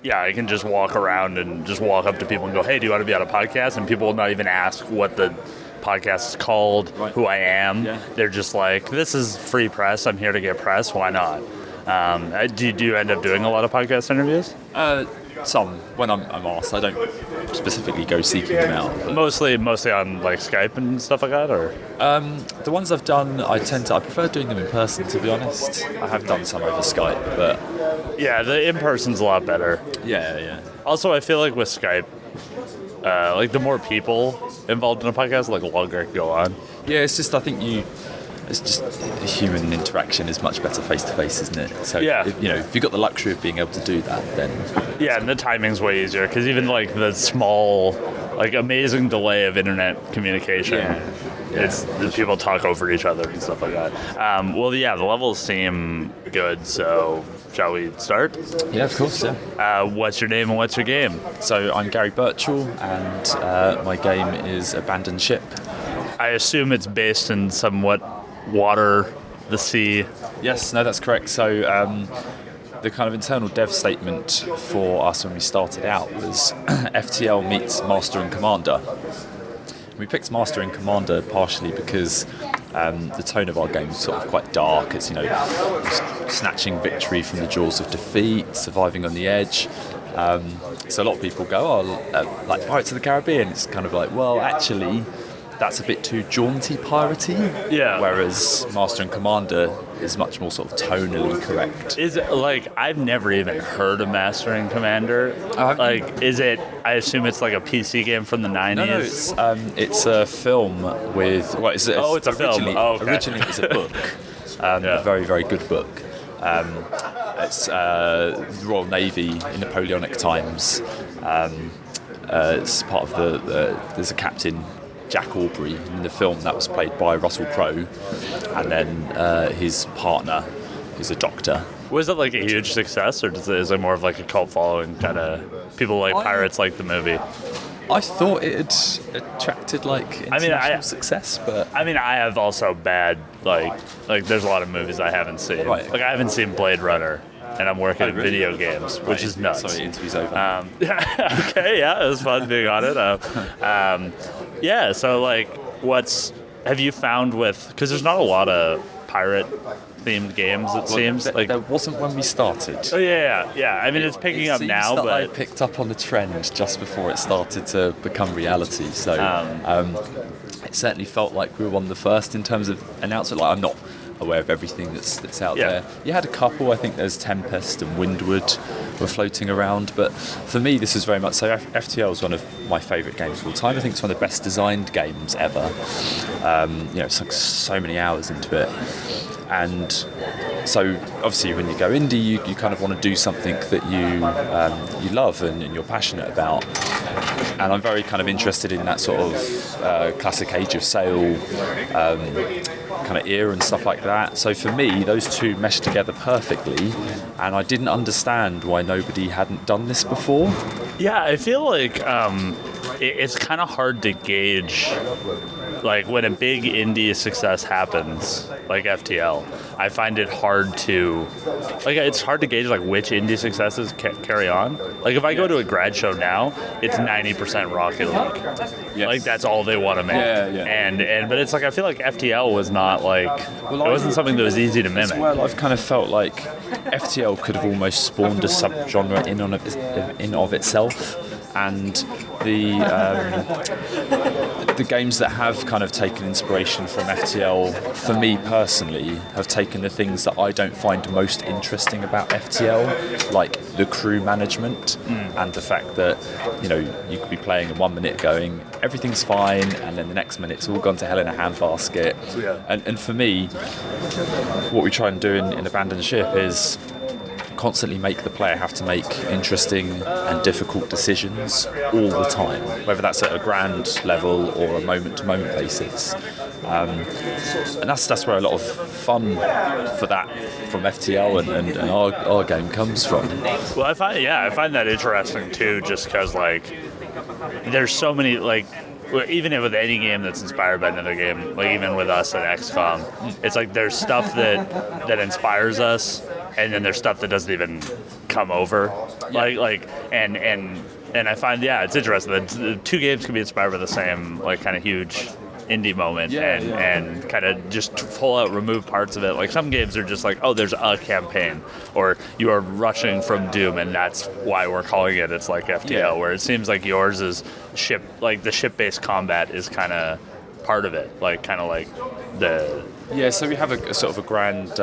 Yeah, I can just walk around and just walk up to people and go, hey, do you want to be on a podcast? And people will not even ask what the podcast is called, who I am. Yeah. They're just like, this is free press. I'm here to get press. Why not? Do you end up doing a lot of podcast interviews? Some. When I'm asked. I don't specifically go seeking them out. Mostly on like Skype and stuff like that, or? The ones I've done, I prefer doing them in person, to be honest. I have done some over Skype, but... Yeah, the in-person's a lot better. Yeah. Also, I feel like with Skype, like the more people involved in a podcast, like the longer it can go on. Yeah, it's just, I think it's just human interaction is much better face to face, isn't it? So yeah. If you've got the luxury of being able to do that, then yeah, and the timing's way easier because even like the small, like amazing delay of internet communication, it's the people talk over each other and stuff like that. Well, yeah, the levels seem good, so shall we start? Yeah, of course. Yeah. What's your name and what's your game? So I'm Gary Burchell, and my game is Abandoned Ship. I assume it's based in somewhat water, the sea. Yes, no, that's correct. So the kind of internal dev statement for us when we started out was FTL meets Master and Commander. We picked Master and Commander partially because the tone of our game is sort of quite dark. It's, snatching victory from the jaws of defeat, surviving on the edge. So a lot of people go, like Pirates of the Caribbean. It's kind of like, well, actually, that's a bit too jaunty piratey. Yeah. Whereas Master and Commander is much more sort of tonally correct. Is it like, I've never even heard of Master and Commander. Is it? I assume it's like a PC game from the 90s. No, it's a film with. Well, it's a film. Originally, it's a book. A very, very good book. It's the Royal Navy in Napoleonic times. It's part of there's a captain, Jack Aubrey, in the film that was played by Russell Crowe, and then his partner is a doctor. Was it like a huge success, or is it more of like a cult following kind of people like pirates like the movie? I thought it had attracted like international success, but I have also bad like there's a lot of movies I haven't seen. Right. Like I haven't seen Blade Runner, and I'm working in video games, which is nuts. Sorry, interview's over. Okay, yeah, it was fun being on it. Yeah, so like, have you found because there's not a lot of pirate-themed games, it seems. There wasn't when we started. Oh, yeah. I mean, it's picking up now, but... I picked up on the trend just before it started to become reality, so it certainly felt like we were one of the first in terms of announcement. Like, I'm not aware of everything that's out there. You had a couple. I think there's Tempest and Windward were floating around, but for me this is very much so. FTL is one of my favourite games of all time. I think it's one of the best designed games ever. It's like so many hours into it, and so obviously when you go indie, you kind of want to do something that you love and you're passionate about. And I'm very kind of interested in that sort of classic Age of Sail kind of era and stuff like that. So for me, those two meshed together perfectly, and I didn't understand why nobody hadn't done this before. Yeah, I feel like it's kind of hard to gauge, like when a big indie success happens, like FTL. I find it hard to, it's hard to gauge like which indie successes carry on. Like if I go to a grad show now, it's 90% Rocket League. Yes. Like that's all they want to make. Yeah. But it's like I feel like FTL was not like it wasn't something that was easy to mimic. Well, I've kind of felt like FTL could have almost spawned a subgenre in of itself. And the games that have kind of taken inspiration from FTL, for me personally, have taken the things that I don't find most interesting about FTL, like the crew management and the fact that you could be playing in 1 minute going everything's fine, and then the next minute it's all gone to hell in a handbasket. And for me, what we try and do in Abandoned Ship is constantly make the player have to make interesting and difficult decisions all the time, whether that's at a grand level or a moment-to-moment basis. And that's where a lot of fun for that from FTL and our game comes from. Well, I find that interesting too, just because like there's so many like. Even with any game that's inspired by another game, like even with us at XCOM, it's like there's stuff that inspires us, and then there's stuff that doesn't even come over, and I find it's interesting that the two games can be inspired by the same like kind of huge indie moment and kind of just pull out, remove parts of it. Like some games are just like, oh, there's a campaign, or you are rushing from Doom, and that's why we're calling it. It's like FTL, where it seems like yours is ship, like the ship-based combat is kind of part of it, like kind of like the. Yeah, so we have a sort of a grand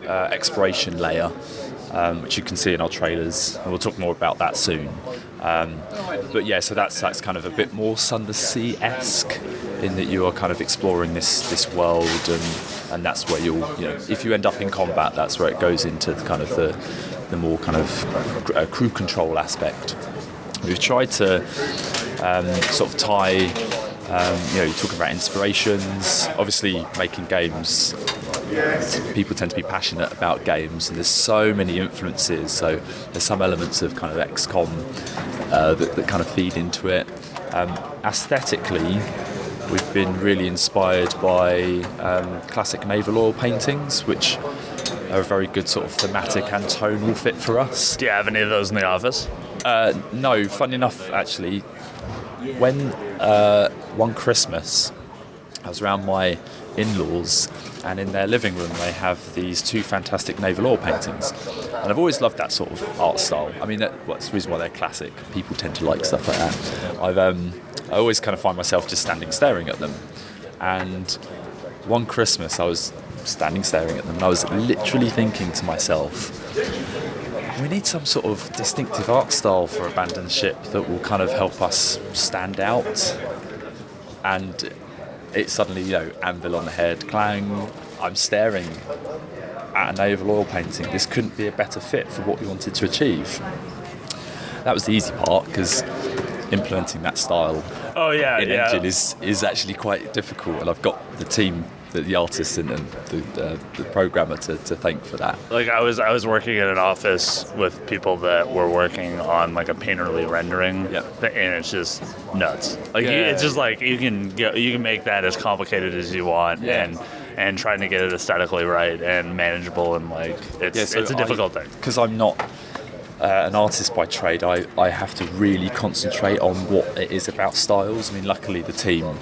exploration layer, which you can see in our trailers, and we'll talk more about that soon. But yeah, so that's kind of a bit more Sunless Sea-esque in that you are kind of exploring this world, and that's where you'll, if you end up in combat, that's where it goes into kind of the more kind of crew control aspect. We've tried to sort of tie. You talk about inspirations. Obviously, making games, people tend to be passionate about games, and there's so many influences. So there's some elements of kind of XCOM that kind of feed into it. Aesthetically, we've been really inspired by classic naval oil paintings, which are a very good sort of thematic and tonal fit for us. Do you have any of those in the office? No, funny enough, actually. When one Christmas, I was around my in-laws, and in their living room they have these two fantastic naval oil paintings, and I've always loved that sort of art style. I mean, that's the reason why they're classic. People tend to like stuff like that. I always kind of find myself just standing staring at them, and one Christmas I was standing staring at them, and I was literally thinking to myself, we need some sort of distinctive art style for Abandoned Ship that will kind of help us stand out. And it's suddenly, anvil on the head, clang, I'm staring at a naval oil painting. This couldn't be a better fit for what we wanted to achieve. That was the easy part, because implementing that style in Engine is actually quite difficult, and I've got the team, the artist and the programmer to thank for that. Like I was working in an office with people that were working on like a painterly rendering, and it's just nuts. Like it's just like you can make that as complicated as you want, and trying to get it aesthetically right and manageable, and like it's a difficult thing. Because I'm not an artist by trade, I have to really concentrate on what it is about styles. I mean, luckily the team.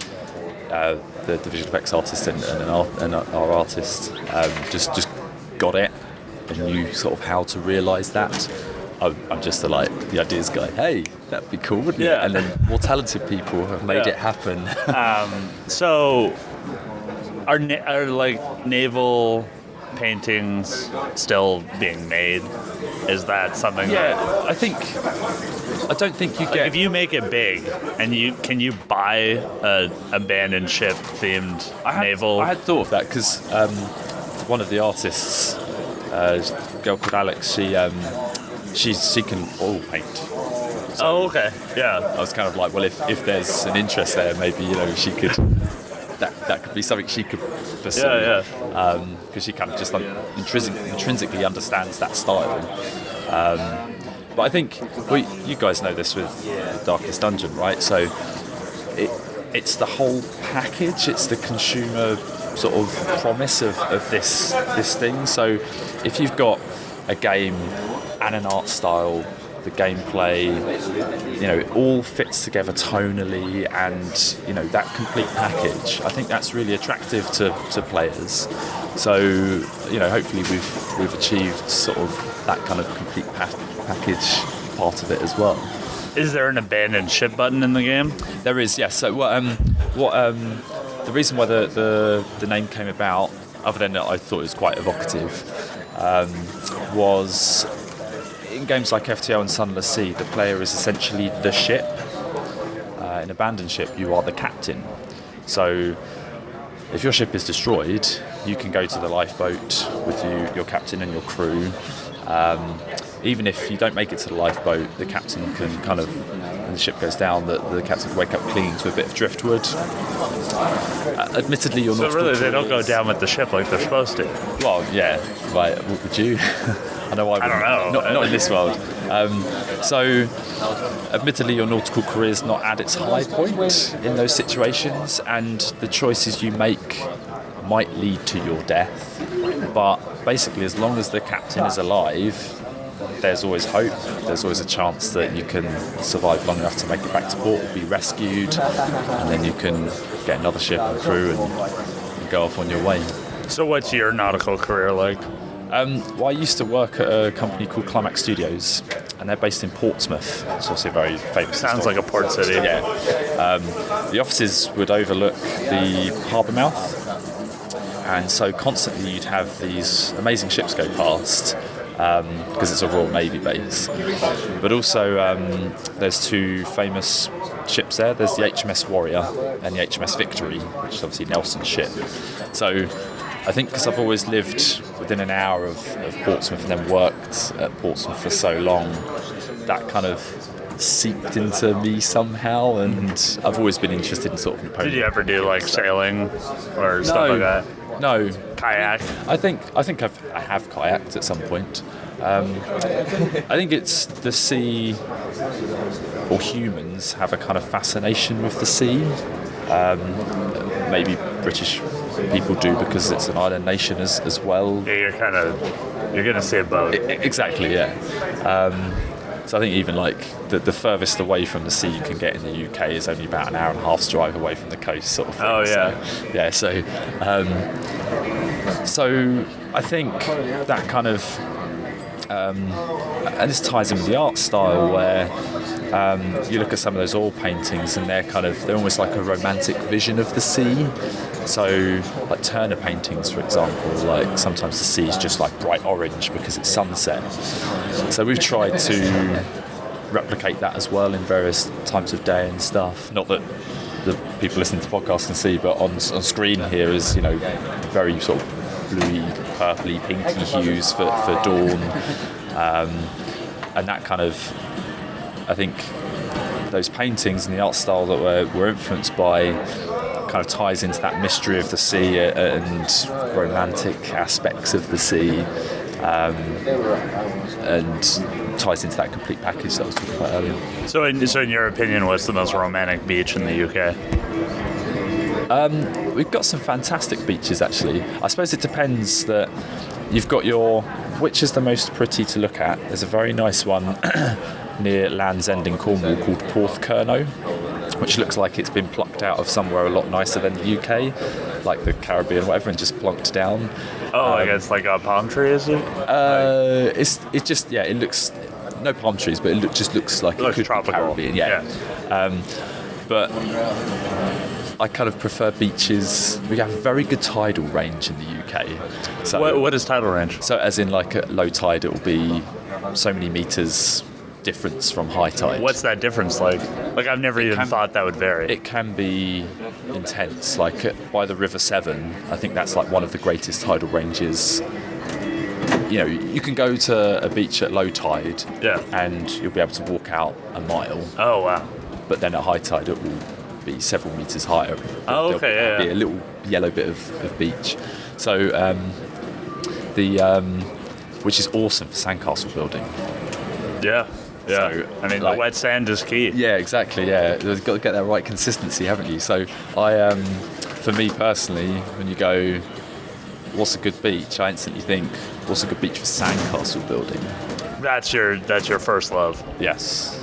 The visual effects artist and our artist just got it and knew sort of how to realise that. I'm just the ideas guy. Hey, that'd be cool, wouldn't it? And then more talented people have made it happen. So, are like naval paintings still being made? Is that something? I don't think you get. If you make it big, and can you buy a abandoned ship themed naval? I had thought of that because one of the artists, a girl called Alex, she can oil paint. So okay. Yeah. I was kind of like, well, if there's an interest there, maybe she could. That could be something she could pursue. Because she kind of just intrinsically understands that style. But I think you guys know this with Darkest Dungeon, right? So it's the whole package. It's the consumer sort of promise of this thing. So if you've got a game and an art style, the gameplay, it all fits together tonally, and that complete package, I think that's really attractive to players. So hopefully we've achieved sort of that kind of complete package part of it as well. Is there an abandoned ship button in the game? There is, yes. So the reason why the name came about, other than that I thought it was quite evocative, was in games like FTL and Sunless Sea, the player is essentially the ship. In Abandoned Ship, you are the captain. So if your ship is destroyed, you can go to the lifeboat with your captain and your crew. Even if you don't make it to the lifeboat, the captain can kind of, when the ship goes down, the captain can wake up clinging to a bit of driftwood. Admittedly, you're not. So really, they don't go down with the ship like they're supposed to. Well, yeah, right. Would you? I know I don't know. Not in this world. So, admittedly, your nautical career is not at its high point in those situations, and the choices you make might lead to your death. But basically, as long as the captain is alive, there's always hope. There's always a chance that you can survive long enough to make it back to port, be rescued, and then you can get another ship and crew and go off on your way. So what's your nautical career like? Well, I used to work at a company called Climax Studios, and they're based in Portsmouth. It's also very famous. Sounds like a port city. Yeah. The offices would overlook the harbour mouth, and so constantly you'd have these amazing ships go past, because it's a Royal Navy base. But also there's two famous ships there. There's the HMS Warrior and the HMS Victory, which is obviously Nelson's ship. So I think because I've always lived within an hour of Portsmouth and then worked at Portsmouth for so long, that kind of seeped into me somehow, and I've always been interested in sort of Napoleon. Did you ever do like sailing or stuff like that? No. Kayak? I think I have kayaked at some point. I think it's the sea, or humans have a kind of fascination with the sea. Maybe British people do because it's an island nation as well. Yeah, you're gonna see a boat. Exactly, yeah. So I think even like the furthest away from the sea you can get in the UK is only about an hour and a half's drive away from the coast, sort of thing. Oh yeah. So I think that kind of, and this ties in with the art style where you look at some of those oil paintings and they're almost like a romantic vision of the sea. So like Turner paintings, for example, like sometimes the sea is just like bright orange because it's sunset. So we've tried to replicate that as well in various times of day and stuff. Not that the people listening to the podcast can see, but on screen here is, very sort of bluey, purpley, pinky hues for dawn. And that kind of, I think those paintings and the art style that we're influenced by kind of ties into that mystery of the sea and romantic aspects of the sea, and ties into that complete package that I was talking about earlier. So in your opinion, what's the most romantic beach in the UK? We've got some fantastic beaches, actually. I suppose it depends that you've got which is the most pretty to look at. There's a very nice one near Land's End in Cornwall called Porthcurno, which looks like it's been plucked out of somewhere a lot nicer than the UK, like the Caribbean or whatever, and just plonked down. Oh, I guess like a palm tree, is it? It looks, no palm trees, but it just looks like it could tropical. be Caribbean, yeah. But I kind of prefer beaches. We have a very good tidal range in the UK. So what is tidal range? So as in like at low tide, it will be so many meters difference from high tide. What's that difference like? Like I've never even thought that would vary. It can be intense. Like by the River Severn, I think that's like one of the greatest tidal ranges. You can go to a beach at low tide, and you'll be able to walk out a mile. Oh wow! But then at high tide, it will be several meters higher. Oh, okay, There'll be a little yellow bit of beach. So which is awesome for sandcastle building. Yeah. Yeah, so, the wet sand is key. Yeah, exactly. Yeah, you've got to get that right consistency, haven't you? So, for me personally, when you go, what's a good beach? I instantly think, what's a good beach for sandcastle building? That's your first love. Yes.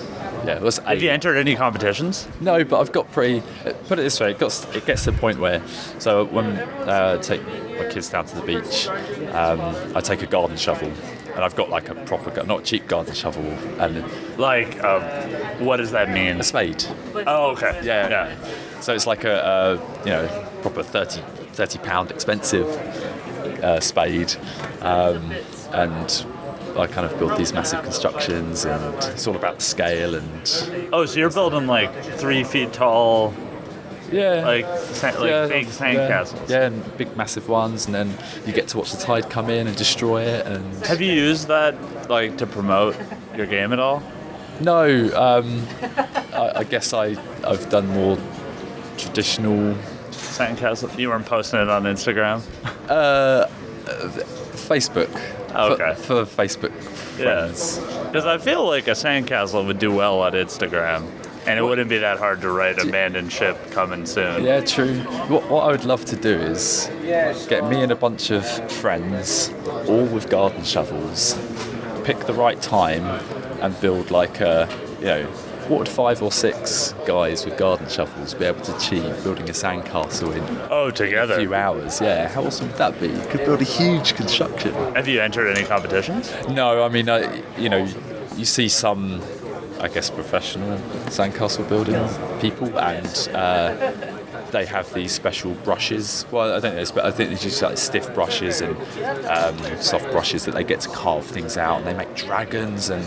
Yeah. Have you entered any competitions? No, but I've got put it this way, it gets to the point where, so when I take my kids down to the beach, I take a garden shovel. And I've got like a proper, not cheap garden shovel, and what does that mean? A spade. Oh, okay. Yeah. So it's like a proper 30 pound expensive spade, and I kind of build these massive constructions, and it's all about the scale and. Oh, so you're building like 3 feet tall. Yeah, big sandcastles. Yeah, and big massive ones, and then you get to watch the tide come in and destroy it. And have you used that to promote your game at all? No, I guess I've done more traditional sandcastle. You weren't posting it on Instagram? Facebook. Okay. For Facebook friends. Because I feel like a sandcastle would do well on Instagram. And it wouldn't be that hard to write abandoned ship coming soon. Yeah, true. What I would love to do is get me and a bunch of friends, all with garden shovels, pick the right time and build like a, what would 5 or 6 guys with garden shovels be able to achieve building a sandcastle in together a few hours? Yeah, how awesome would that be? You could build a huge construction. Have you entered any competitions? No, I mean, you see some, I guess, professional sandcastle building people, and they have these special brushes. Well, I don't know, but I think they just like stiff brushes and soft brushes that they get to carve things out, and they make dragons and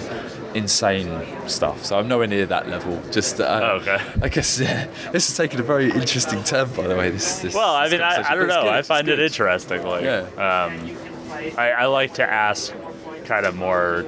insane stuff. So I'm nowhere near that level. Just okay. I guess this has taken a very interesting turn, by the way. This well, I mean, I don't know. I find it interesting. Like, I like to ask kind of more,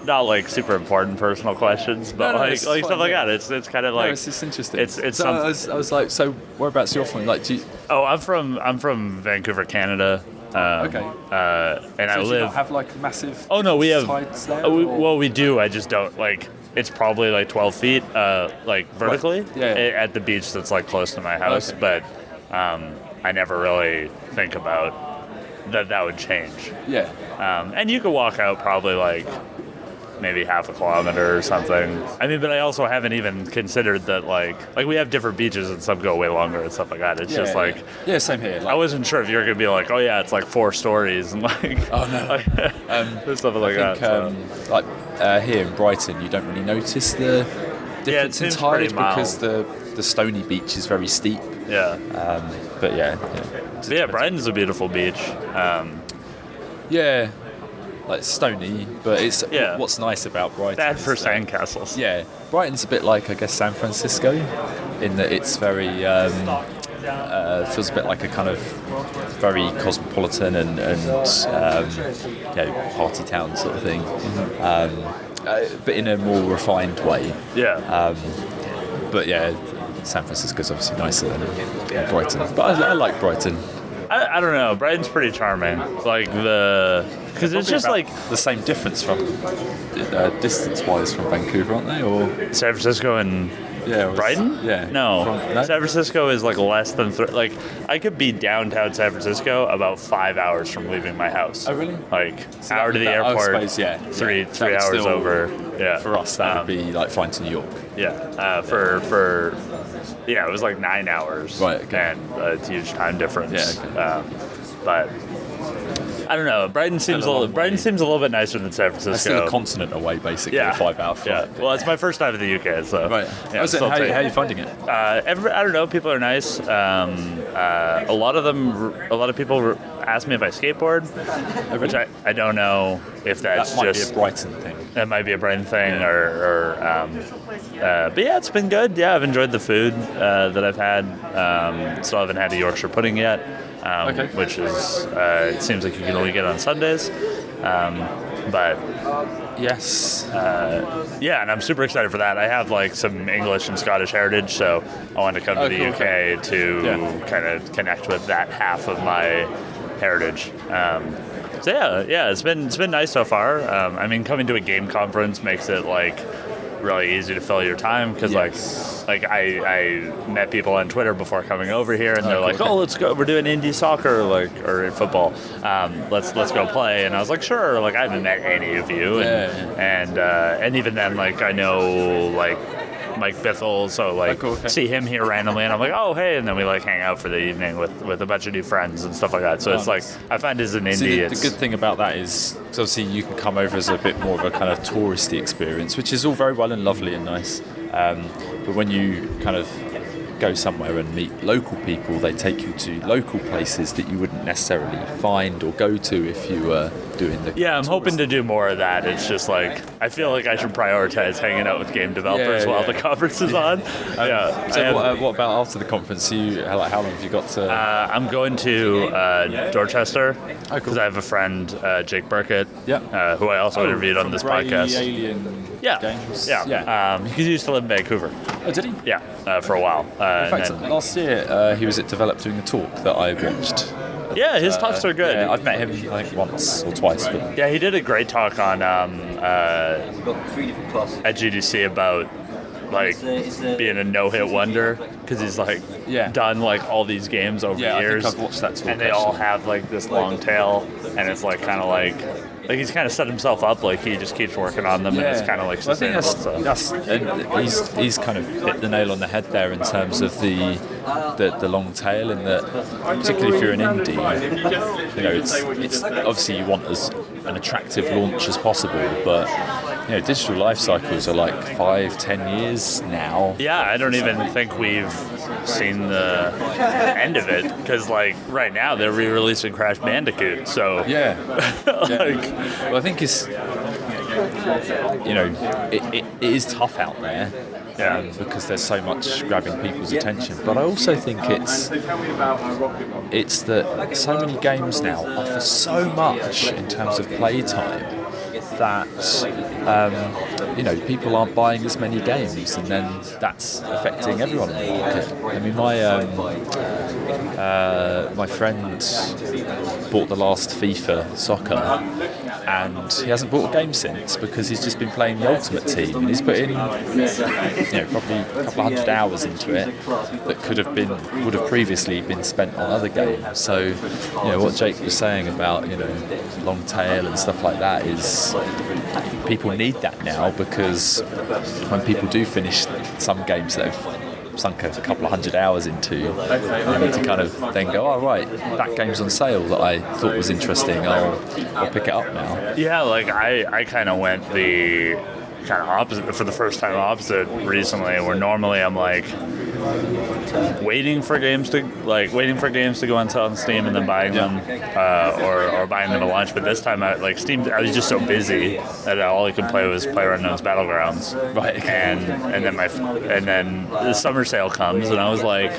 not like super important personal questions, but like stuff like that. It's kind of like it's interesting. It's so I was like, so whereabouts you're from? Like, I'm from Vancouver, Canada. Okay. And so I do live. You not have like massive. Oh no, we have. Sides there, well, we do. I just don't like. It's probably like 12 feet, like vertically, at the beach that's like close to my house. Okay. But I never really think about that would change. Yeah. And you could walk out probably like maybe half a kilometer or something. I mean, but I also haven't even considered that like we have different beaches and some go way longer and stuff like that. It's just like same here. Like, I wasn't sure if you were gonna be like, oh yeah, it's like 4 stories and like something like that. Like here in Brighton, you don't really notice the difference in tide because the stony beach is very steep. Yeah. But Brighton's a beautiful beach. Like stony, but it's what's nice about Brighton. Bad for sandcastles. Yeah, Brighton's a bit like, I guess, San Francisco, in that it's very feels a bit like a kind of very cosmopolitan and party town sort of thing, but in a more refined way. Yeah. But yeah, San Francisco's obviously nicer than Brighton, but I like Brighton. I don't know. Brighton's pretty charming. Like because it's just like the same difference from distance-wise from Vancouver, aren't they? Or San Francisco and Brighton? Yeah. No. San Francisco is like less than like I could be downtown San Francisco about 5 hours from leaving my house. Oh really? Like hour to the airport. I suppose, three hours over. Yeah. For us, that would be like flying to New York. Yeah. For it was like 9 hours. Right. Okay. And a huge time difference. Yeah. Okay. But I don't know. Brighton seems a little bit nicer than San Francisco. It's still a continent away, basically. A 5-hour flight. Yeah. Well, it's my first time in the UK, so. Right. Yeah, how are you finding it? I don't know. People are nice. A lot of people ask me if I skateboard, which I don't know if that's that might just be a Brighton thing. That might be a Brighton thing, but yeah, it's been good. Yeah, I've enjoyed the food that I've had. Still haven't had a Yorkshire pudding yet. Which is it seems like you can only get on Sundays, but yes, and I'm super excited for that. I have like some English and Scottish heritage, so I want to come to the UK to kind of connect with that half of my heritage. So it's been nice so far. I mean, coming to a game conference makes it like really easy to fill your time because like I met people on Twitter before coming over here and they're like, oh, let's go, we're doing indie soccer or football, let's go play, and I was like, sure. Like I haven't met any of you, and even then, like I know like Mike Bithell, so like see him here randomly and I'm like, oh hey, and then we like hang out for the evening with a bunch of new friends and stuff like that. So it's like I find as an indie, the good thing about that is obviously you can come over as a bit more of a kind of touristy experience, which is all very well and lovely and nice, but when you kind of go somewhere and meet local people, they take you to local places that you wouldn't necessarily find or go to if you were doing the I'm hoping to do more of that. It's just like I feel like I should prioritize hanging out with game developers while the conference is on. So what about after the conference? How long have you got to? I'm going to Dorchester because I have a friend, Jake Burkett, who I also interviewed on this podcast. Alien games. He used to live in Vancouver. Oh, did he? Yeah, for a while. In fact, last year he was at Develop doing a talk that I watched. Yeah, his talks are good. Yeah, I've met him I think once or twice. But yeah, he did a great talk on at GDC about like being a no-hit wonder because he's like done like all these games over years. I think I've watched that talk, and they all have like this long tail, and it's like kind of like like he's kind of set himself up. Like he just keeps working on them, and it's kind of like sustainable. I think and he's kind of hit the nail on the head there in terms of the long tail, in that particularly if you're an indie, it's obviously you want as an attractive launch as possible, but digital life cycles are like 5-10 years now. Yeah, I don't even think we've seen the end of it, because like right now they're re-releasing Crash Bandicoot, so like, well, I think it's it is tough out there. Because there's so much grabbing people's attention, but I also think it's that so many games now offer so much in terms of playtime that people aren't buying as many games, and then that's affecting everyone in the market. I mean, my friend bought the last FIFA soccer, and he hasn't bought a game since because he's just been playing the Ultimate Team, and he's put in probably a couple of hundred hours into it that would have previously been spent on other games. So what Jake was saying about long tail and stuff like that is people need that now, because when people do finish some games that have sunk a couple of hundred hours into, they need to kind of then go, oh right, that game's on sale that I thought was interesting, I'll pick it up now. Yeah, like I kind of went the kind of opposite, for the first time opposite recently, where normally I'm like waiting for games to go on sale on Steam and then buying them, or buying them at launch. But this time, Steam, I was just so busy that all I could play was PlayerUnknown's Battlegrounds. Right. And then the summer sale comes, and I was like,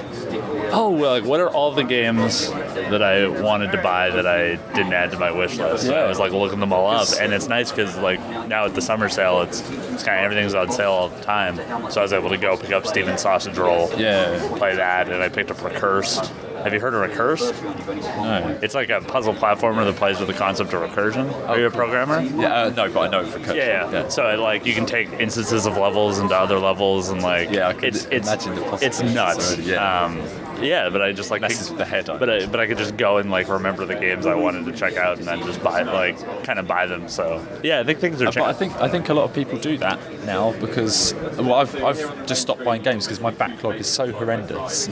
oh, well, like, what are all the games that I wanted to buy that I didn't add to my wish list? Yeah. I was like looking them all up, and it's nice because like now at the summer sale, it's kind of everything's on sale all the time. So I was able to go pick up Steven's Sausage Roll, play that, and I picked up Recursed. Have you heard of Recursed? No. It's like a puzzle platformer that plays with the concept of recursion. Are you a programmer? Yeah, no, but I know Recursion. Yeah. So you can take instances of levels into other levels, and like I can imagine the possibilities. It's nuts. Already, but I just like messes with the head. But I could just go and like remember the games I wanted to check out, and then just buy them. So yeah, I think things are changing. But I think a lot of people do that now because I've just stopped buying games because my backlog is so horrendous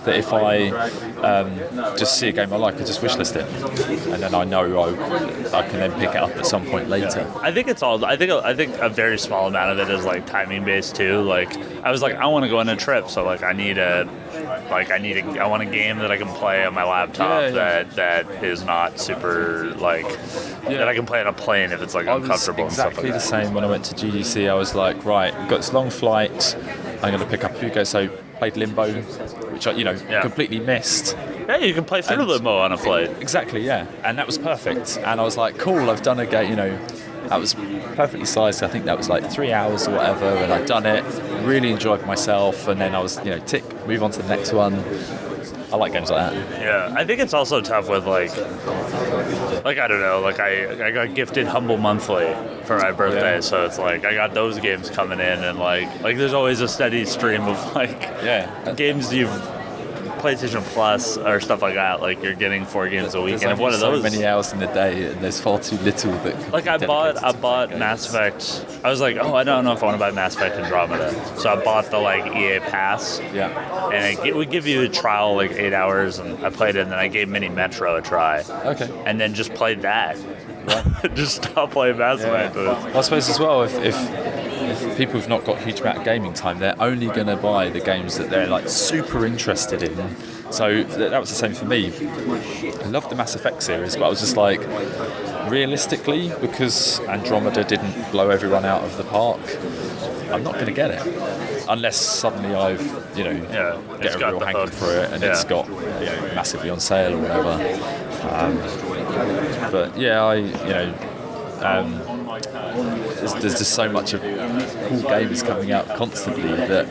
that if I just see a game I like, I just wishlist it, and then I know I can then pick it up at some point later. Yeah. I think I think a very small amount of it is like timing based too. Like I was like, I want to go on a trip, so like I want a game that I can play on my laptop that is not super that I can play on a plane if it's like uncomfortable and stuff like that. Exactly the same when I went to GDC. I was like, right, I've got this long flight, I'm going to pick up a few games. So played Limbo, which I completely missed. Yeah, you can play through Limbo on a flight. Exactly, yeah, and that was perfect. And I was like, cool, I've done a game. That was perfectly sized. I think that was like 3 hours or whatever, and I'd done it. Really enjoyed myself, and then I was, tick, move on to the next one. I like games like that. Yeah, I think it's also tough with like I don't know, like I got gifted Humble Monthly for my birthday, so it's like I got those games coming in, and like there's always a steady stream of games you've PlayStation Plus or stuff like that. Like you're getting 4 games a week, and if one of those many hours in the day, and there's far too little that. Like I bought Mass Effect. I was like, I don't know if I want to buy Mass Effect Andromeda, so I bought the EA Pass. Yeah. And it would give you a trial 8 hours, and I played it, and then I gave Mini Metro a try. Okay. And then just played that. Just stop playing Mass Effect. I suppose as well, if people have not got a huge amount of gaming time, they're only going to buy the games that they're super interested in. So that was the same for me. I loved the Mass Effect series, but I was just like, realistically, because Andromeda didn't blow everyone out of the park, I'm not going to get it unless suddenly I've get a real hankering for it, and it's got massively on sale or whatever. But there's just so much of cool games coming out constantly that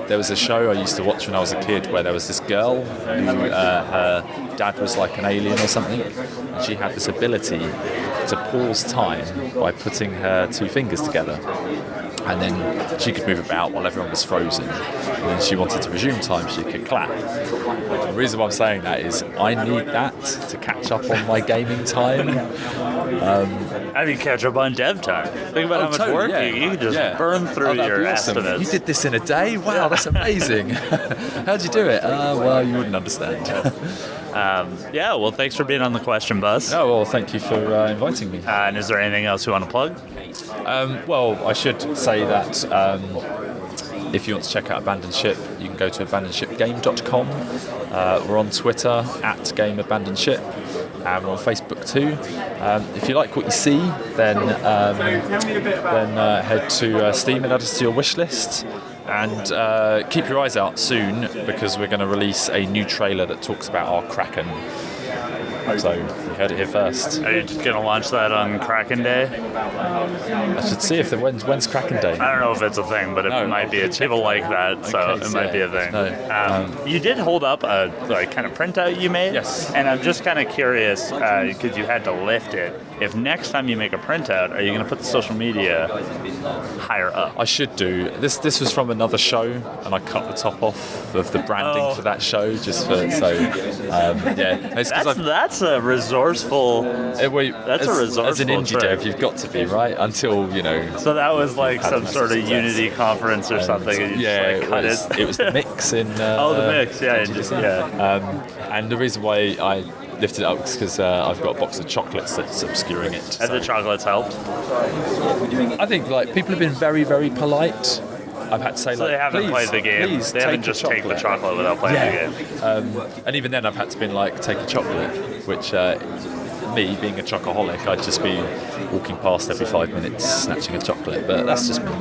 there was a show I used to watch when I was a kid where there was this girl who her dad was like an alien or something, and she had this ability to pause time by putting her 2 fingers together. and then she could move about while everyone was frozen. And then she wanted to resume time, she could clap. The reason why I'm saying that is I need that to catch up on my gaming time. I mean, catch up on dev time. Think about how much work you can just burn through your estimates. You did this in a day? Wow, that's amazing. How'd you do it? Well, you wouldn't understand. Well, thanks for being on the question bus. Oh, well, thank you for inviting me. And is there anything else you want to plug? Well, I should say that if you want to check out Abandoned Ship, you can go to abandonedshipgame.com. We're on Twitter @GameAbandonedShip, and we're on Facebook too. If you like what you see, then head to Steam and add us to your wish list. And keep your eyes out soon, because we're going to release a new trailer that talks about our Kraken. So you heard it here first. Are you just going to launch that on Kraken Day? I should see if when's Kraken Day. I don't know if it's a thing, but it might be. People like that, so it might be a thing. No. You did hold up a kind of printout you made. Yes. And I'm just kind of curious, because you had to lift it. If next time you make a printout, are you going to put the social media higher up? I should do. This was from another show, and I cut the top off of the branding for that show, just for That's a resourceful. That's a resourceful. As an indie dev, you've got to be right until you know. So that was like some sort of Unity conference or something. And you cut it. It was the mix in. The mix, And the reason why I lifted it up is because I've got a box of chocolates that's obscuring it. Have the chocolates helped? I think people have been very, very polite. I've had to say, they haven't played the game. They haven't just taken the chocolate without playing the game. And even then, I've had to be like, take a chocolate, which me being a chocoholic, I'd just be walking past every 5 minutes, snatching a chocolate. But that's just me.